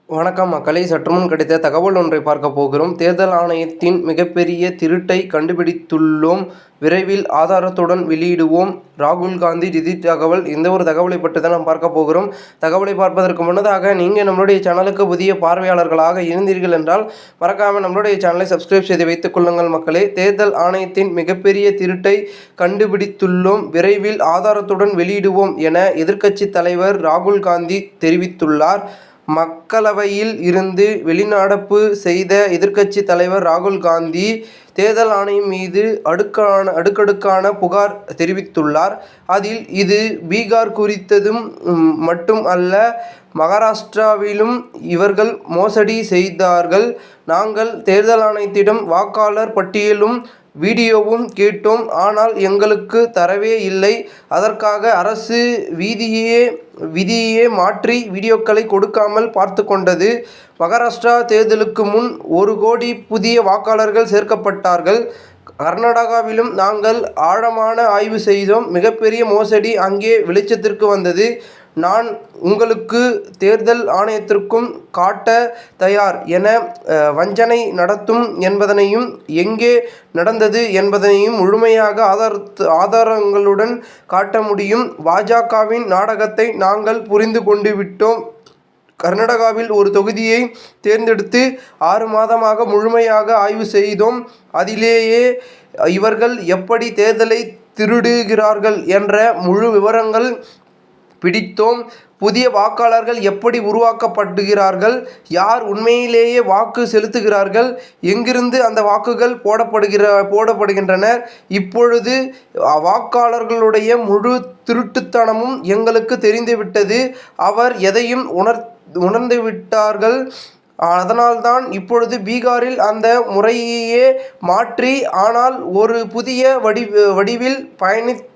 வணக்கம் மக்களே, சற்றுமுன் கிடைத்த தகவல் ஒன்றை பார்க்க போகிறோம். தேர்தல் ஆணையத்தின் மிகப்பெரிய திருட்டை கண்டுபிடித்துள்ளோம், விரைவில் ஆதாரத்துடன் வெளியிடுவோம். ராகுல் காந்தி திடீர் தகவல். இந்த ஒரு தகவலை பற்றி தான் நாம் பார்க்க போகிறோம். தகவலை பார்ப்பதற்கு முன்னதாக நீங்கள் நம்மளுடைய சேனலுக்கு புதிய பார்வையாளர்களாக இருந்தீர்கள் என்றால் மறக்காமல் நம்மளுடைய சேனலை சப்ஸ்கிரைப் செய்து வைத்துக் கொள்ளுங்கள் மக்களே. தேர்தல் ஆணையத்தின் மிகப்பெரிய திருட்டை கண்டுபிடித்துள்ளோம், விரைவில் ஆதாரத்துடன் வெளியிடுவோம் என எதிர்க்கட்சி தலைவர் ராகுல் காந்தி தெரிவித்துள்ளார். மக்களவையில் இருந்து வெளிநடப்பு செய்த எதிர்க்கட்சி தலைவர் ராகுல் காந்தி தேர்தல் ஆணையம் மீது அடுக்கடுக்கான புகார் தெரிவித்துள்ளார். அதில் இது பீகார் குறித்ததும் மட்டும் அல்ல, மகாராஷ்டிராவிலும் இவர்கள் மோசடி செய்தார்கள். நாங்கள் தேர்தல் ஆணையத்திடம் வாக்காளர் பட்டியலும் வீடியோவும் கேட்டோம், ஆனால் எங்களுக்கு தரவே இல்லை. அதற்காக அரசு விதியே மாற்றி வீடியோக்களை கொடுக்காமல் பார்த்து கொண்டது. மகாராஷ்டிரா தேர்தலுக்கு முன் 1 கோடி புதிய வாக்காளர்கள் சேர்க்கப்பட்டார்கள். கர்நாடகாவிலும் நாங்கள் ஆழமான ஆய்வு செய்தோம். மிகப்பெரிய மோசடி அங்கே வெளிச்சத்திற்கு வந்தது. நான் உங்களுக்கு தேர்தல் ஆணையத்திற்கும் காட்ட தயார் என வஞ்சனை நடத்தும் என்பதனையும் எங்கே நடந்தது என்பதனையும் முழுமையாக ஆதாரங்களுடன் காட்ட முடியும். பாஜகவின் நாடகத்தை நாங்கள் புரிந்து கொண்டு விட்டோம். கர்நாடகாவில் ஒரு தொகுதியை தேர்ந்தெடுத்து 6 மாதமாக முழுமையாக ஆய்வு செய்தோம். அதிலேயே இவர்கள் எப்படி தேர்தலை திருடுகிறார்கள் என்ற முழு விவரங்கள் பிடித்தோம். புதிய வாக்காளர்கள் எப்படி உருவாக்கப்படுகிறார்கள், யார் உண்மையிலேயே வாக்கு செலுத்துகிறார்கள், எங்கிருந்து அந்த வாக்குகள் போடப்படுகின்றன. இப்பொழுது வாக்காளர்களுடைய முழு திருட்டுத்தனமும் எங்களுக்கு தெரிந்துவிட்டது. அவர் எதையும் உணர்ந்துவிட்டார்கள். அதனால்தான் இப்பொழுது பீகாரில் அந்த முறையையே மாற்றி, ஆனால் ஒரு புதிய வடிவில்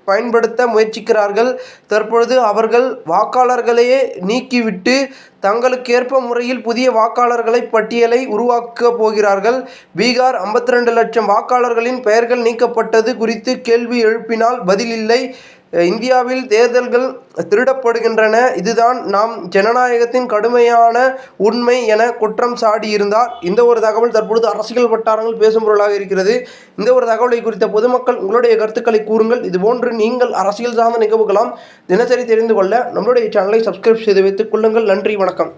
பயன்படுத்த முயற்சிக்கிறார்கள். தற்பொழுது அவர்கள் வாக்காளர்களையே நீக்கிவிட்டு தங்களுக்கேற்ப முறையில் புதிய வாக்காளர்களை பட்டியலை உருவாக்கப் போகிறார்கள். பீகார் 52 லட்சம் வாக்காளர்களின் பெயர்கள் நீக்கப்பட்டது குறித்து கேள்வி எழுப்பினால் பதிலில்லை. இந்தியாவில் தேர்தல்கள் திருடப்படுகின்றன, இதுதான் நாம் ஜனநாயகத்தின் கடுமையான உண்மை என குற்றம் சாட்டியிருந்தார். இந்த ஒரு தகவல் தற்பொழுது அரசியல் வட்டாரங்கள் பேசும் பொருளாக இருக்கிறது. இந்த ஒரு தகவலை குறித்த பொதுமக்கள் உங்களுடைய கருத்துக்களை கூறுங்கள். இதுபோன்று நீங்கள் அரசியல் சார்ந்த நிகழ்வுகளாம் தினசரி தெரிந்து கொள்ள நம்மளுடைய சேனலை சப்ஸ்கிரைப் செய்து வைத்துக் கொள்ளுங்கள். நன்றி, வணக்கம்.